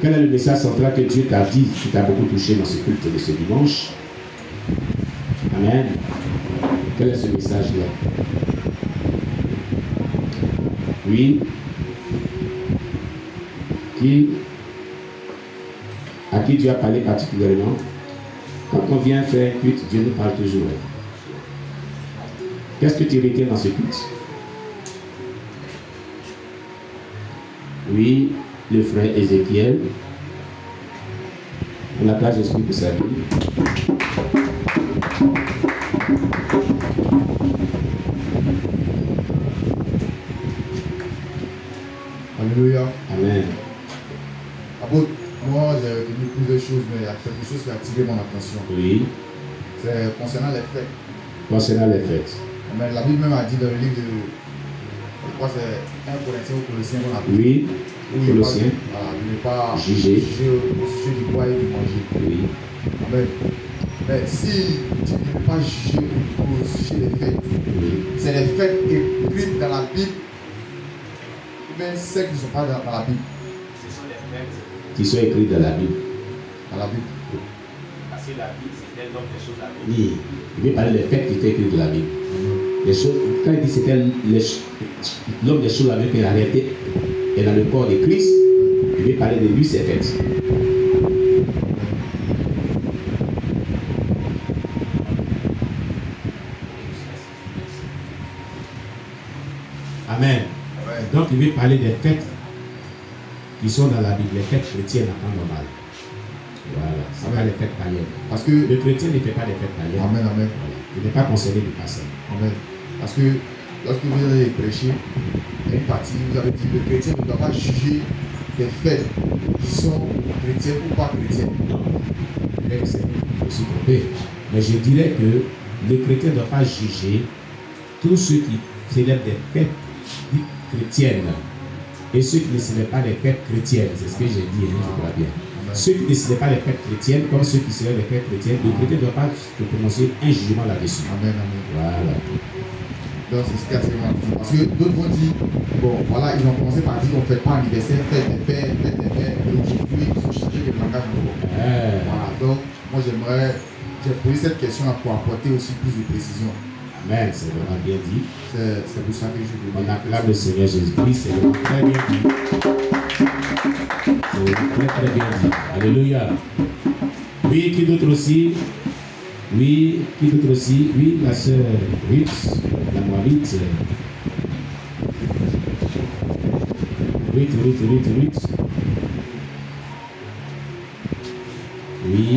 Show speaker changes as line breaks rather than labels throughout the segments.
Quel est le message central que Dieu t'a dit, qui t'a beaucoup touché dans ce culte de ce dimanche? Amen. Quel est ce message-là? Oui. À qui Dieu a parlé particulièrement? Quand on vient faire un culte, Dieu nous parle toujours. Qu'est-ce que tu retiens dans ce culte? Oui, le frère Ézéchiel. On la place d'esprit pour sa vie.
Alléluia.
Amen.
Moi, j'ai retenu plusieurs choses, mais il y a quelque chose qui a attiré mon attention.
Oui.
C'est concernant les fêtes.
Concernant les fêtes.
Mais la Bible même a dit dans le livre de... Je crois que c'est 1 Corinthiens ou Colossiens qu'on a pris.
Oui. Colossiens.
Voilà, de ne pas
juger
au sujet du bois et du manger.
Oui.
Amen. Mais si tu ne peux pas juger au sujet des fêtes,
Oui.
c'est les fêtes écrites dans la Bible, mais celles qui ne sont pas dans la Bible.
Ce sont les fêtes
Qui sont écrites dans la Bible.
Dans la Bible.
parce que la Bible, c'était donc des choses à Bible.
Oui. Il veut parler des faits qui étaient écrites dans la Bible. Les choses, quand il dit c'était l'homme des choses avec qui a arrêté et dans le corps de Christ, il veut parler de lui, ses fêtes. Amen.
Ouais.
Donc il veut parler des fêtes qui sont dans la Bible, les fêtes chrétiennes en temps normal. Voilà, c'est pas les fêtes païennes.
Parce que...
Le chrétien ne fait pas des fêtes païennes.
Amen, amen.
Voilà. Il n'est pas concerné du passé.
Amen. Parce que lorsque vous avez prêché, une partie, vous avez dit que le chrétien ne doit pas juger des faits qui sont chrétiens ou pas chrétiens.
Non. C'est aussi trompé. Mais je dirais que le chrétien ne doit pas juger tous ceux qui célèbrent des fêtes dites chrétiennes et ceux qui ne célèbrent pas des fêtes chrétiennes. C'est ce que j'ai dit, je crois bien. Ceux qui ne célèbrent pas les fêtes chrétiennes comme ceux qui célèbrent les fêtes chrétiennes, le chrétien ne doit pas se prononcer un jugement là-dessus.
Amen, amen.
Voilà.
Donc c'est ce qu'il y a vraiment dit. Parce que d'autres vont dire, bon voilà, ils ont commencé par dire qu'on ne fait pas anniversaire, fête des pères, et aujourd'hui ils ont changé de langage nouveau. Voilà, donc moi j'ai posé cette question pour apporter aussi plus de précision.
Amen, c'est vraiment bien dit.
C'est pour ça que je vous
On acclame le Seigneur Jésus-Christ, c'est vraiment très bien dit. C'est très très bien dit. Alléluia. Oui, qui d'autre aussi? Oui, qui d'autre aussi? Oui, la sœur Ruth, la Moabite. Ruth. Oui.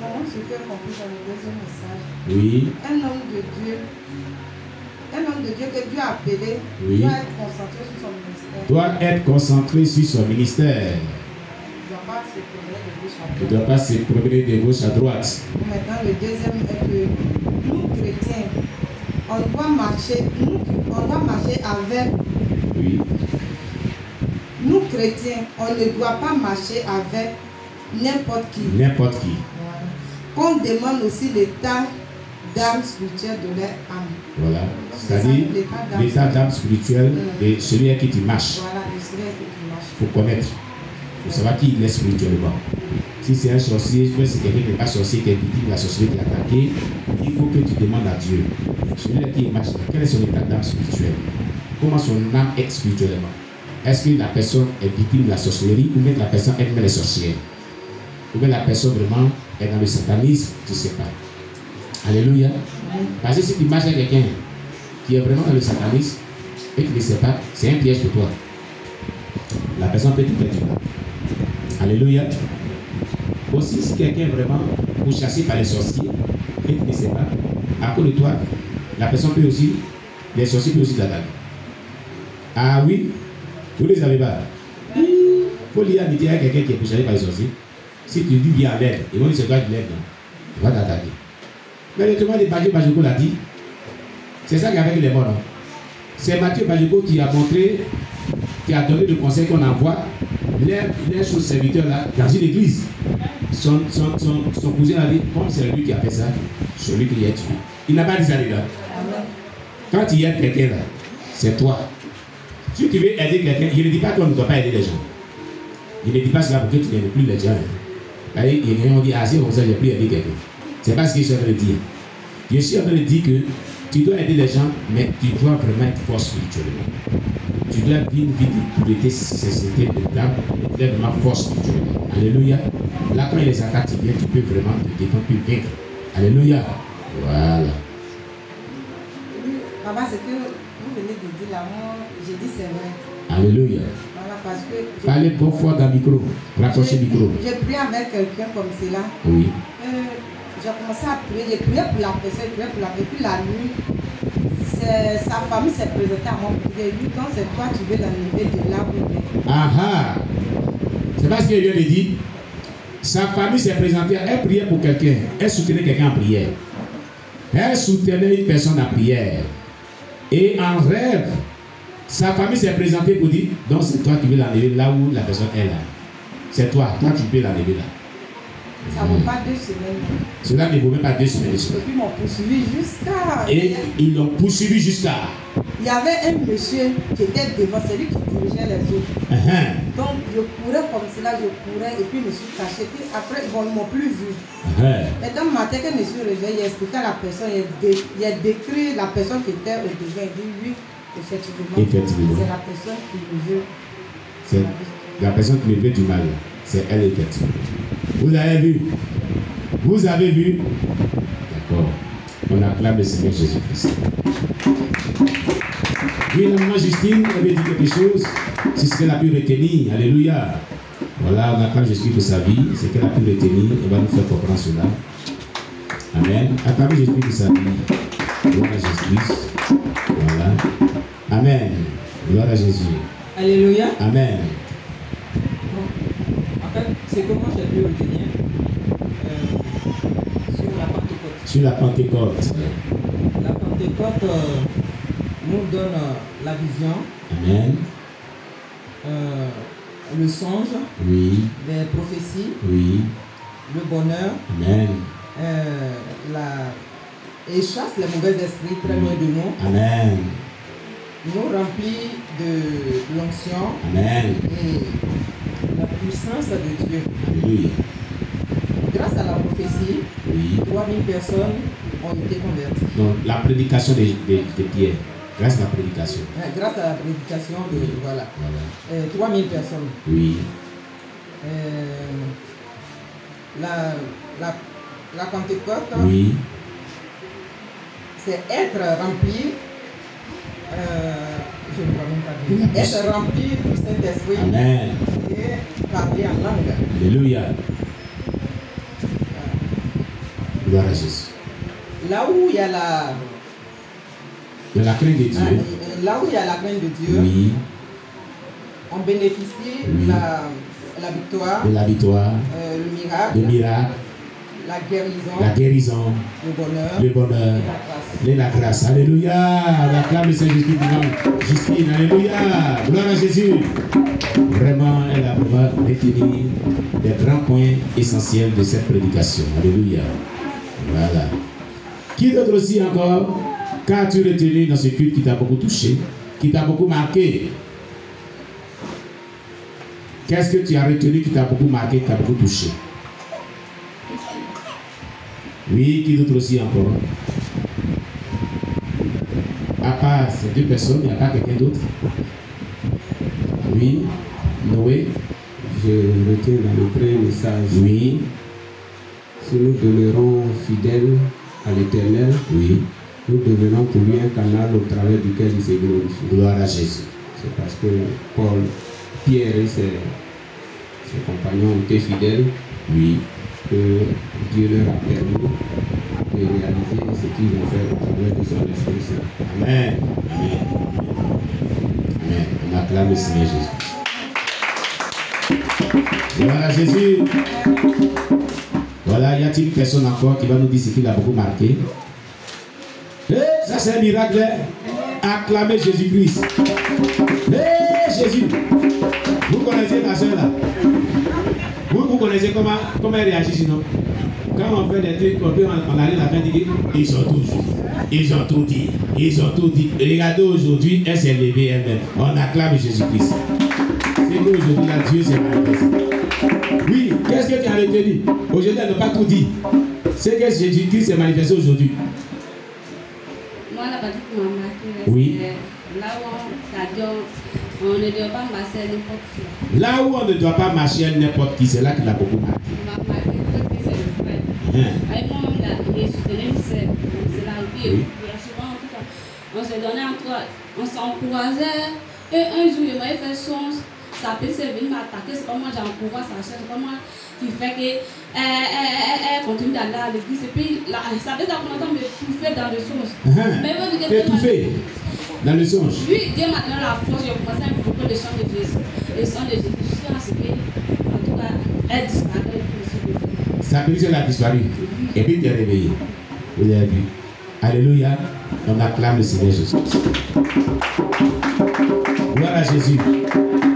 Voilà ce que j'ai compris dans le deuxième message.
Oui.
Un homme de Dieu que Dieu a appelé
Oui.
doit être concentré sur son ministère.
Doit être concentré sur son ministère.
Il ne doit pas se promener de gauche à
Il ne doit pas se promener de gauche à
droite.
droite.
Maintenant, le deuxième est que nous, chrétiens, on doit marcher avec.
Oui.
Nous, chrétiens, on ne doit pas marcher avec n'importe qui.
N'importe qui.
Voilà. Qu'on demande aussi l'état d'âme spirituelle de leur âme.
Voilà. C'est-à-dire l'état d'âme spirituel de celui à qui tu marches.
Voilà, de celui à qui tu marches.
Il faut connaître. Il faut savoir qui il est spirituellement. Si c'est un sorcier, c'est quelqu'un qui n'est pas sorcier, qui est victime de la sorcellerie qui est attaqué, il faut que tu demandes à Dieu. Celui à qui il marche, quel est son état d'âme spirituel? Comment son âme est spirituellement? Est-ce que la personne est victime de la sorcellerie ou bien la personne elle-même est sorcière? Ou bien la personne vraiment est dans le satanisme? Tu ne sais pas. Alléluia. Parce que si tu marches avec quelqu'un qui est vraiment dans le satanisme et qui ne sait pas, c'est un piège pour toi. La personne peut te faire du mal. Alléluia. Aussi, si quelqu'un est vraiment pourchassé par les sorciers et qui ne sait pas, à cause de toi, la personne peut aussi, les sorciers peuvent aussi t'attaquer. Ah oui, vous ne les avez pas. Il faut lier amitié avec quelqu'un qui est pourchassé par les sorciers. Si tu lui viens à l'aide, ils vont dire c'est toi qui l'aide, il va t'attaquer. Mais le témoin de Mathieu Bajiko l'a dit. C'est ça qu'avec les morts. C'est Mathieu Bajiko qui a montré, qui a donné le conseil qu'on envoie les sous-serviteurs là dans une église. Son cousin a dit, comme c'est lui qui a fait ça, celui qui a tué. Il n'a pas dit ça là. Quand il y a quelqu'un là, c'est toi. Si tu veux aider quelqu'un, je ne dis pas qu'on ne doit pas aider les gens. Je ne dis pas cela pour que tu n'aimes plus les gens. Il y a quelqu'un qui dit, ah c'est comme ça, j'ai plus aidé quelqu'un. C'est pas ce que je suis en train de dire. Je suis en train de dire que tu dois aider les gens, mais tu dois vraiment être fort spirituellement. Tu dois vivre une vie de pureté, sincérité, de dame, et tu dois vraiment fort spirituellement. Alléluia. Là, quand il y a les attaques, tu peux vraiment te défendre, tu vaincre. Alléluia. Voilà.
Oui, papa, ce que vous venez de dire là, moi, j'ai dit c'est vrai.
Alléluia.
Voilà, parce que...
Parlez bon fort dans le micro. Rapprochez le micro.
J'ai prié avec quelqu'un comme cela.
Oui.
J'ai commencé à prier. J'ai prié pour la personne, j'ai prié pour la personne. Puis la nuit, sa famille s'est présentée à moi. J'ai dit, quand c'est toi, tu veux l'enlever de là où il est.
Ah ah. C'est pas ce qu'il vient de dire. Sa famille s'est présentée, elle priait pour quelqu'un. Elle soutenait quelqu'un en prière. Elle soutenait une personne en prière. Et en rêve, sa famille s'est présentée pour dire, donc c'est toi qui veux l'enlever là où la personne est là. C'est toi tu peux l'enlever là.
Ça ne vaut pas 2 semaines.
Cela ne vaut même pas 2 semaines.
Et puis ils m'ont poursuivi jusqu'à...
Et ils l'ont poursuivi jusqu'à...
Il y avait un monsieur qui était devant, c'est lui qui dirigeait les autres. Donc je courais comme cela, je courais et puis je me suis caché. Puis après, bon, ils ne m'ont plus vu. Et dans le matin, quand je me suis réveillé, il a expliqué à la personne, il a décrit la personne qui était au devant. Il dit oui, effectivement. C'est la personne qui me veut.
C'est la personne qui me veut du mal. C'est elle, effectivement. Vous avez vu? Vous avez vu? D'accord. On acclame le Seigneur Jésus-Christ. Oui, la maman Justine avait dit quelque chose. C'est ce qu'elle a pu retenir. Alléluia. Voilà, on acclame Jésus pour sa vie. C'est ce qu'elle a pu retenir. Elle va nous faire comprendre cela. Amen. Acclamez Jésus pour sa vie. Gloire à Jésus-Christ. Voilà. Amen. Gloire à Jésus.
Alléluia.
Amen.
En fait, c'est comment j'ai pu retenir sur la Pentecôte.
Sur la Pentecôte.
La Pentecôte nous donne la vision.
Amen.
Le songe.
Oui.
Les prophéties.
Oui.
Le bonheur.
Amen.
Et chasse les mauvais esprits très loin de nous.
Amen.
Nous remplit de l'onction.
Amen.
Et la puissance de Dieu.
Alléluia.
Grâce à la prophétie,
Oui.
3000 personnes ont été converties.
Donc, la prédication de Pierre. Grâce à la prédication.
Grâce à la prédication de...
Oui.
Voilà. 3000 personnes.
Oui.
La Pentecôte,
Oui.
c'est être rempli, je ne vois même pas dire, être rempli du Saint-Esprit.
Amen.
Et parler en langue.
Alléluia. Gloire à Jésus.
Là où il y a la...
De la crainte de Dieu.
Là où il y a la crainte de Dieu,
Oui.
on bénéficie
Oui.
la victoire,
De la victoire.
le miracle,
Le miracle.
la guérison,
La guérison.
le bonheur,
Le bonheur.
et la grâce.
Et la grâce. Alléluia. On acclame le Seigneur Jésus. Justine. Alléluia. Gloire à Jésus. Vraiment, elle a vraiment retenu les grands points essentiels de cette prédication. Alléluia. Voilà. Qui d'autre aussi encore? Qu'as-tu retenu dans ce culte qui t'a beaucoup touché, qui t'a beaucoup marqué? Qu'est-ce que tu as retenu qui t'a beaucoup marqué, qui t'a beaucoup touché? Oui, qui d'autre aussi encore? À part ces 2 personnes, il n'y a pas quelqu'un d'autre? Oui, Noé?
Je retiens dans le premier message.
Oui,
Si nous demeurons fidèles à l'Éternel,
oui.
nous devenons pour lui un canal au travers duquel il se glorifie.
Gloire à Jésus.
C'est parce que Pierre et ses compagnons ont été fidèles
Oui,
que Dieu leur a permis de réaliser ce qu'ils ont fait au travers de son Esprit Saint.
Amen. Amen. Amen. On acclame le Seigneur Jésus. Gloire à Jésus. Voilà, y a-t-il une personne encore qui va nous dire ce qui l'a beaucoup marqué? Ça c'est un miracle. Acclamez Jésus-Christ. Jésus. Vous connaissez ma soeur là? Vous connaissez comment elle réagit sinon? Quand on fait des trucs, on arrive à la fin de dire, ils ont tout dit. Ils ont tout dit. Ils ont tout dit. Regardez aujourd'hui, elle s'est levée elle-même. On acclame Jésus-Christ. C'est retenu aujourd'hui là, Dieu s'est manifesté. Oui, qu'est-ce que tu as retenu? Aujourd'hui, elle n'a pas tout dit. C'est que Jésus-Christ s'est manifesté aujourd'hui.
Moi, la partie qui m'a marqué,
oui.
Là où on ne doit pas marcher à n'importe qui.
Là où on ne doit pas marcher à n'importe qui, c'est là qu'il a beaucoup marqué.
On m'a marqué que c'est le frère. Avec moi, il soutenait c'est là où il souvent, en tout cas, on se donnait entre, on s'encourageait. Et un jour, il m'avait fait son, sa PC venir m'attaquer, c'est pas moi j'encourage sa chaîne, c'est pas moi qui fait qu'elle continue d'aller à l'église. Et puis, ça fait longtemps me bouffer dans le songe. Mais moi, je
étouffé dans le songe.
Oui, Dieu m'a donné la force, j'ai commencé à invoquer le sang de Jésus. Le sang de Jésus, jusqu'à ce que, en tout cas, elle disparaît.
Sa police a disparu. Et puis tu es réveillé. Vous avez vu. Alléluia. On acclame le Seigneur Jésus. Gloire à Jésus.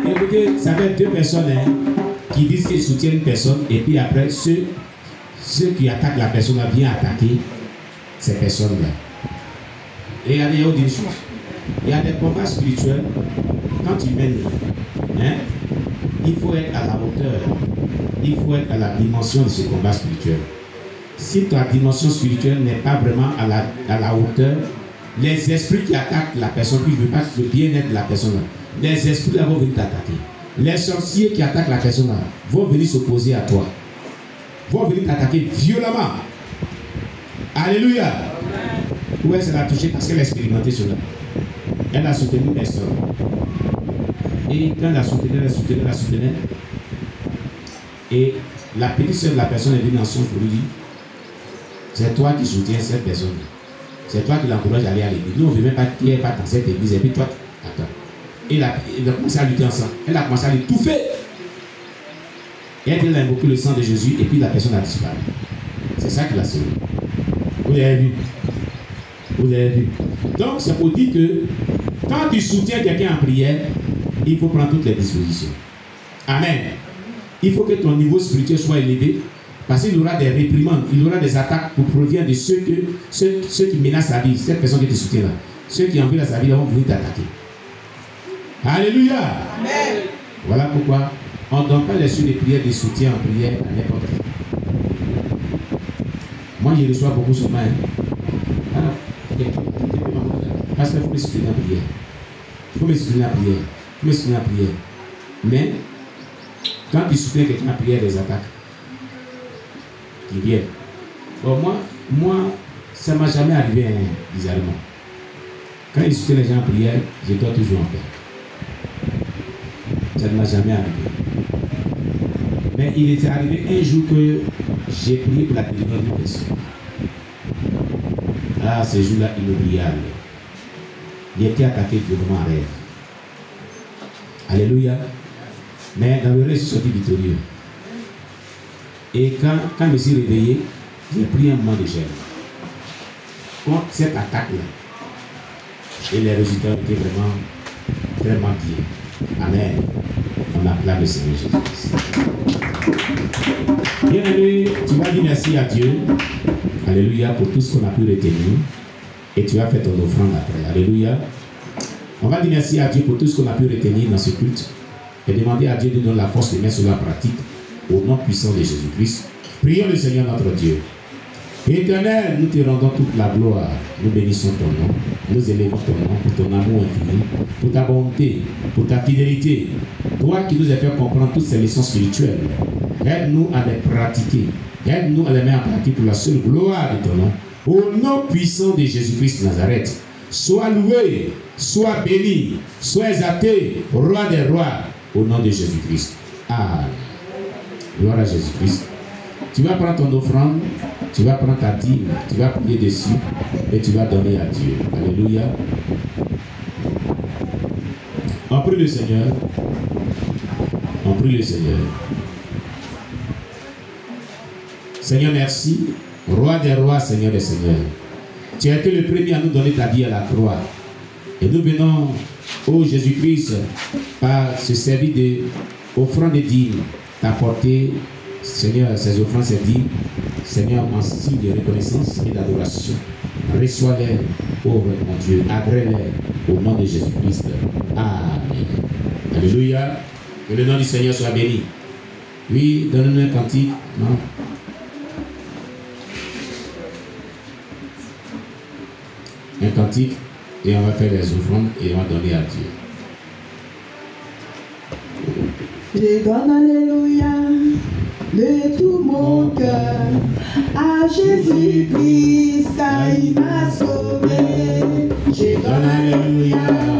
Écoutez, ça fait deux personnes qui disent qu'ils soutiennent une personne et puis après, ceux qui attaquent la personne viennent attaquer ces personnes-là. Et il y a des choses. Il y a des combats spirituels. Quand tu mènes, il faut être à la hauteur. Il faut être à la dimension de ce combat spirituel. Si ta dimension spirituelle n'est pas vraiment à la hauteur, les esprits qui attaquent la personne, puis je ne veux pas le bien-être de la personne, les esprits là vont venir t'attaquer. Les sorciers qui attaquent la personne là vont venir s'opposer à toi. Vont venir t'attaquer violemment. Alléluia. Où est-ce qu'elle a touché? Parce qu'elle a expérimenté cela. Elle a soutenu une personne. Et quand elle a soutenu, elle a soutenu. Et la petite soeur de la personne est venue en songe pour lui dire, c'est toi qui soutiens cette personne. C'est toi qui l'encourage à aller à l'église. Nous, on ne veut même pas qu'il n'y ait pas dans cette église. Et puis toi, attends. Et il a commencé à lutter ensemble. Elle a commencé à l'étouffer. Et elle a invoqué le sang de Jésus et puis la personne a disparu. C'est ça qu'il a sauvé. Vous avez vu? Vous avez vu? Donc, c'est pour dire que quand tu soutiens quelqu'un en prière, il faut prendre toutes les dispositions. Amen. Il faut que ton niveau spirituel soit élevé parce qu'il y aura des réprimandes, il y aura des attaques pour provient de ceux qui menacent sa vie, cette personne qui te soutient là. Ceux qui envient sa vie vont venir t'attaquer. Alléluia. Amen. Voilà pourquoi on ne donne pas les de prière, des soutiens en prière à n'importe qui. Moi, je reçois beaucoup sur moi. Parce qu'il faut me soutenir en prière. Il faut me soutenir en prière. Il faut me soutenir en prière. Mais, quand tu soutiens quelqu'un en prière, des attaques qui viennent. Bon, moi ça ne m'a jamais arrivé bizarrement. Quand il soutient les gens en prière, je dois toujours en paix. Ça ne m'a jamais arrivé. Mais il était arrivé un jour que j'ai prié pour la délivrance d'une personne. Ah, ce jour-là, inoubliable. Il était attaqué violemment en rêve. Alléluia. Mais dans le rêve, je suis sorti victorieux. Et quand je me suis réveillé, j'ai pris un moment de gêne contre cette attaque-là. Et les résultats étaient vraiment bien. Amen. On acclame le Seigneur Jésus. Bien-aimé, tu vas dire merci à Dieu. Alléluia, pour tout ce qu'on a pu retenir. Et tu as fait ton offrande après. Alléluia. On va dire merci à Dieu pour tout ce qu'on a pu retenir dans ce culte. Et demander à Dieu de nous donner la force de mettre cela en pratique. Au nom puissant de Jésus-Christ. Prions le Seigneur notre Dieu. Éternel, nous te rendons toute la gloire. Nous bénissons ton nom. Nous élevons ton nom pour ton amour infini, pour ta bonté, pour ta fidélité. Toi qui nous as fait comprendre toutes ces leçons spirituelles. Aide-nous à les pratiquer. Aide-nous à les mettre en pratique pour la seule gloire de ton nom. Au nom puissant de Jésus-Christ de Nazareth. Sois loué, sois béni, sois exalté, roi des rois, au nom de Jésus-Christ. Amen. Gloire à Jésus-Christ. Tu vas prendre ton offrande, tu vas prendre ta dîme, tu vas prier dessus et tu vas donner à Dieu. Alléluia. On prie le Seigneur. On prie le Seigneur. Seigneur, merci. Roi des rois, Seigneur des seigneurs. Tu as été le premier à nous donner ta vie à la croix. Et nous venons, ô Jésus-Christ, par ce service d'offrande de dîmes, t'apporter, Seigneur, ces offrandes, ces dîmes, Seigneur, en signe de reconnaissance et d'adoration. Reçois-les, ô mon Dieu, agrée-les au nom de Jésus-Christ. Amen. Alléluia. Que le nom du Seigneur soit béni. Oui, donne-nous un cantique. Non. Un cantique et on va faire les offrandes et on va donner à Dieu.
Je donne alléluia de tout mon cœur à Jésus-Christ car il m'a sauvé. Je donne alléluia